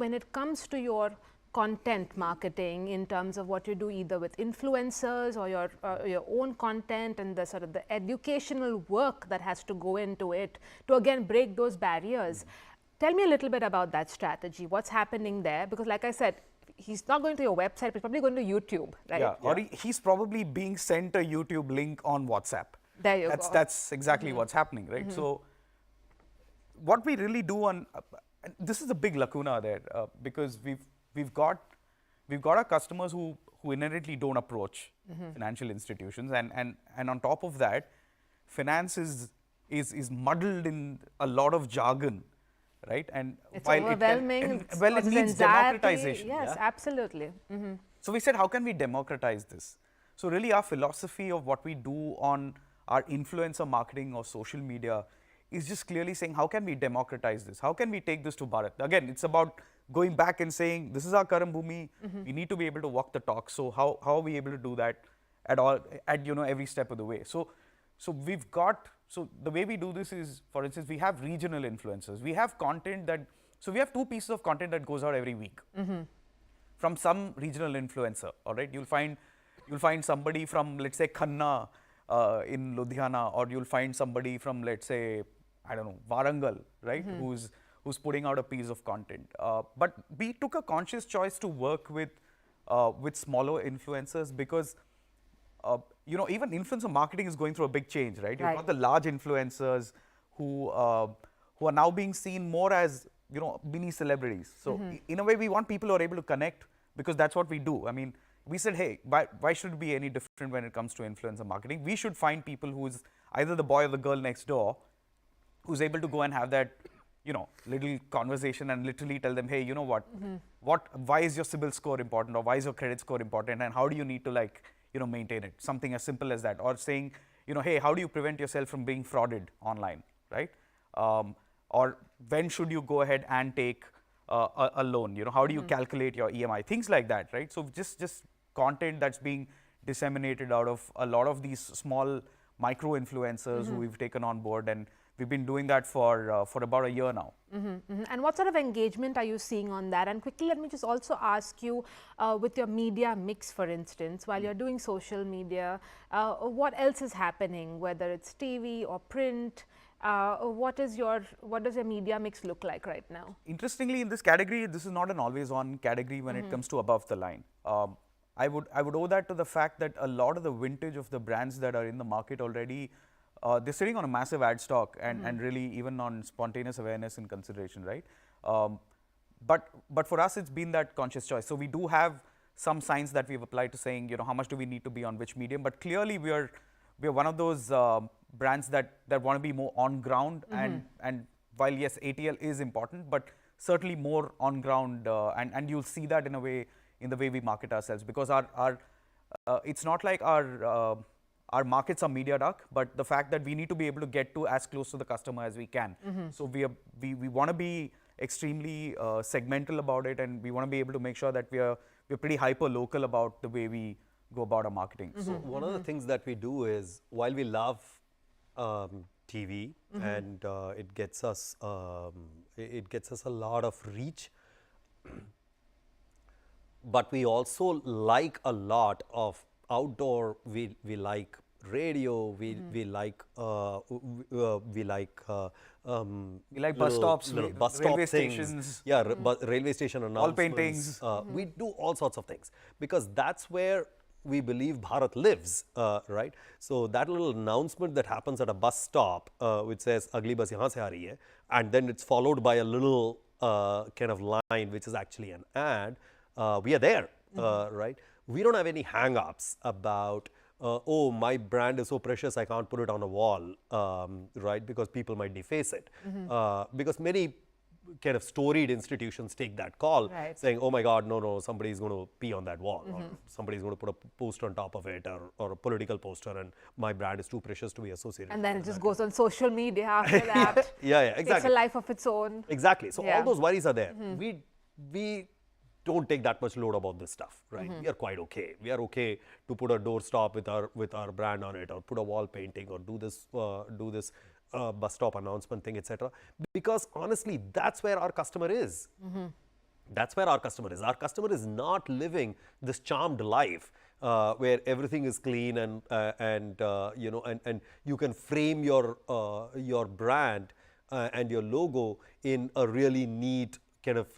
when it comes to your content marketing, in terms of what you do either with influencers or your own content, and the sort of the educational work that has to go into it to again break those barriers. Tell me a little bit about that strategy. What's happening there? Because like I said, he's not going to your website, but he's probably going to YouTube, right? Yeah, or he's probably being sent a YouTube link on WhatsApp. There you go. That's exactly what's happening, right? So what we really do on, this is a big lacuna there, because we've got our customers who inherently don't approach financial institutions, and on top of that, finance is muddled in a lot of jargon, right? And it's while overwhelming. it needs democratization. Yes, absolutely. So we said, how can we democratize this? So really our philosophy of what we do on our influencer marketing or social media is just clearly saying, how can we democratize this? How can we take this to Bharat? Again, it's about going back and saying, this is our Karam Bhumi. We need to be able to walk the talk. So how are we able to do that at every step of the way? So the way we do this is, for instance, we have regional influencers. We have content so we have 2 pieces of content that goes out every week from some regional influencer. All right, you'll find somebody from, let's say, Khanna in Ludhiana, or you'll find somebody from, let's say, I don't know, Warangal, right, who's putting out a piece of content. But we took a conscious choice to work with smaller influencers because even influencer marketing is going through a big change, right? You've got the large influencers who are now being seen more as, mini celebrities. So in a way, we want people who are able to connect, because that's what we do. I mean, we said, hey, why should it be any different when it comes to influencer marketing? We should find people who's either the boy or the girl next door who's able to go and have that, little conversation and literally tell them, hey, you know what, why is your CIBIL score important, or why is your credit score important, and how do you need to maintain it? Something as simple as that. Or saying, hey, how do you prevent yourself from being frauded online, right? Or when should you go ahead and take a loan? How do you calculate your EMI? Things like that, right? So just content that's being disseminated out of a lot of these small micro influencers who we've taken on board, and we've been doing that for about a year now. And what sort of engagement are you seeing on that? And quickly, let me just also ask you, with your media mix, for instance, while you're doing social media, what else is happening, whether it's TV or print? What does your media mix look like right now? Interestingly, in this category, this is not an always-on category when it comes to above the line. I would owe that to the fact that a lot of the vintage of the brands that are in the market already, they're sitting on a massive ad stock and really even on spontaneous awareness and consideration, right? But for us, it's been that conscious choice. So we do have some signs that we've applied to saying, how much do we need to be on which medium? But clearly, we are one of those brands that want to be more on ground. And while yes, ATL is important, but certainly more on ground. And you'll see that in a way in the way we market ourselves, because it's not like our markets are media dark, but the fact that we need to be able to get to as close to the customer as we can. So we want to be extremely segmental about it, and we want to be able to make sure that we're pretty hyper local about the way we go about our marketing. So one of the things that we do is, while we love TV and it gets us a lot of reach, but we also like a lot of outdoor. We like radio. We like bus stops, bus railway stop stations. Yeah, railway station announcements. Wall paintings. We do all sorts of things, because that's where we believe Bharat lives, right? So that little announcement that happens at a bus stop, which says "Agli bus yahan se aa rahi hai," and then it's followed by a little kind of line, which is actually an ad. We are there, right? We don't have any hang-ups about, oh, my brand is so precious, I can't put it on a wall, right? Because people might deface it. Because many kind of storied institutions take that call, saying, oh my God, no, somebody's going to pee on that wall, or somebody's going to put a poster on top of it, or a political poster, and my brand is too precious to be associated and then with it just that. goes on social media after that. Yeah, exactly. It's a life of its own. Exactly. So all those worries are there. We don't take that much load about this stuff, right? We are quite okay. We are okay to put a doorstop with our brand on it, or put a wall painting, or do this bus stop announcement thing, etc. Because honestly, that's where our customer is. That's where our customer is. Our customer is not living this charmed life where everything is clean and you can frame your brand and your logo in a really neat kind of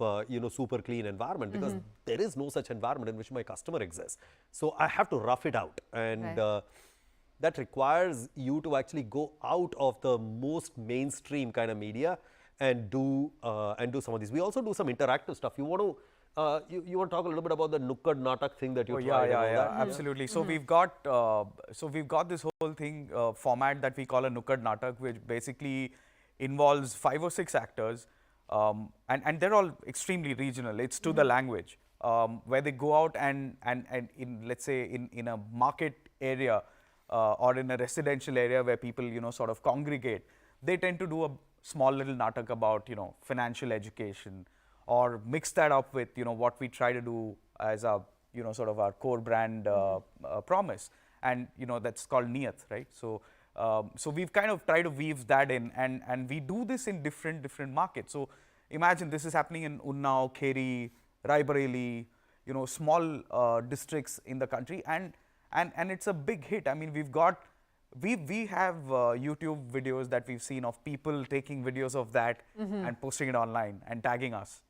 super clean environment, because there is no such environment in which my customer exists. So I have to rough it out, and that requires you to actually go out of the most mainstream kind of media and do some of these. We also do some interactive stuff. You want to talk a little bit about the Nukkad Natak thing that you tried? Yeah, absolutely. So we've got this whole thing format that we call a Nukkad Natak, which basically involves 5 or 6 actors, and they're all extremely regional. It's to the language, where they go out and in, let's say, in a market area or in a residential area where people sort of congregate, they tend to do a small little natak about financial education, or mix that up with what we try to do as a sort of our core brand promise, and that's called Niyat, right? So so we've kind of tried to weave that in, and we do this in different markets. So imagine this is happening in Unnao, Kheri, Raebareli, small districts in the country, and it's a big hit. I mean, we have YouTube videos that we've seen of people taking videos of that and posting it online and tagging us.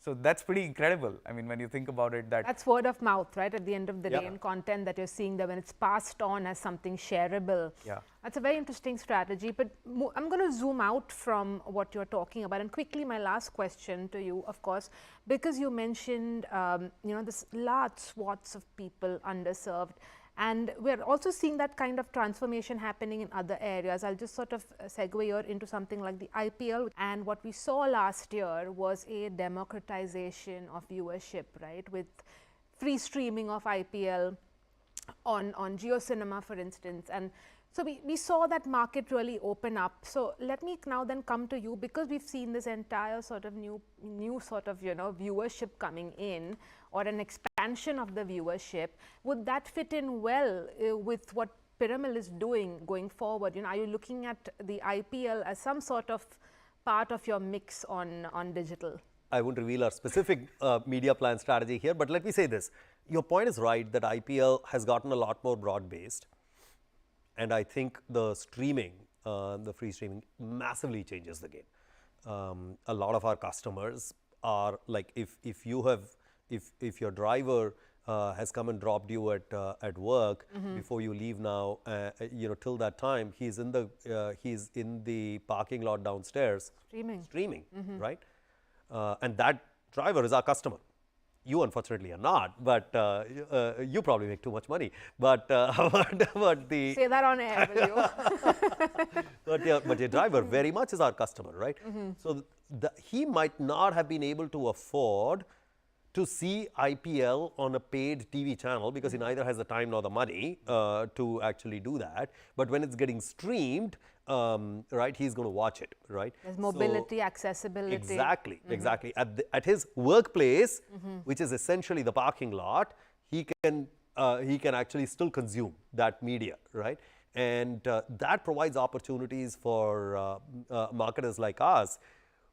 So that's pretty incredible. I mean, when you think about it, that's word of mouth, right? At the end of the day, and content that you're seeing there, when it's passed on as something shareable. Yeah. That's a very interesting strategy. But I'm going to zoom out from what you're talking about. And quickly, my last question to you, of course, because you mentioned, this large swaths of people underserved. And we're also seeing that kind of transformation happening in other areas. I'll just sort of segue here into something like the IPL. And what we saw last year was a democratization of viewership, right? With free streaming of IPL on JioCinema, for instance. And so we saw that market really open up. So let me now then come to you, because we've seen this entire sort of new sort of, viewership coming in, or an expansion of the viewership. Would that fit in well with what Piramal is doing going forward? Are you looking at the IPL as some sort of part of your mix on digital? I won't reveal our specific media plan strategy here, but let me say this. Your point is right that IPL has gotten a lot more broad-based. And I think the streaming, the free streaming, massively changes the game. A lot of our customers are like, if your driver has come and dropped you at work before you leave now, till that time he's in the parking lot downstairs streaming, right? And that driver is our customer. You unfortunately are not, but you probably make too much money. But the say that on air, will you? but your driver very much is our customer, right? So he might not have been able to afford to see IPL on a paid TV channel because he neither has the time nor the money to actually do that. But when it's getting streamed, right, he's going to watch it, right? There's mobility, accessibility. Exactly, exactly. At his workplace, which is essentially the parking lot, he can actually still consume that media, right? And that provides opportunities for marketers like us,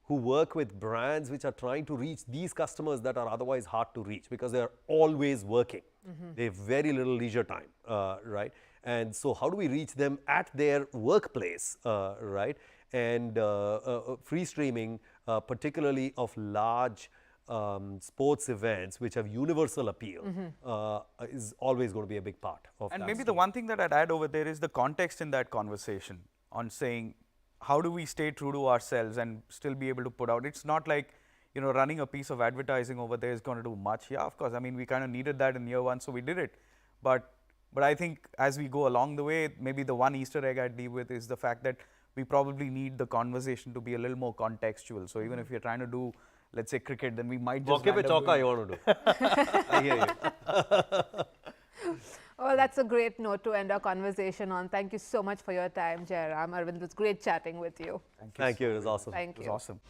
who work with brands which are trying to reach these customers that are otherwise hard to reach because they're always working. They have very little leisure time, right? And so how do we reach them at their workplace, right? And free streaming, particularly of large sports events which have universal appeal, is always going to be a big part of that. And maybe the one thing that I'd add over there is the context in that conversation on saying, how do we stay true to ourselves and still be able to put out? It's not like, running a piece of advertising over there is going to do much. Yeah, of course. I mean, we kind of needed that in year one, so we did it. But I think as we go along the way, maybe the one Easter egg I'd leave with is the fact that we probably need the conversation to be a little more contextual. So even if you're trying to do, let's say, cricket, then we might just you want to do. I hear you. Well, that's a great note to end our conversation on. Thank you so much for your time, Jairam. Arvind, it was great chatting with you. Thank you. It was awesome. Thank you. It was awesome.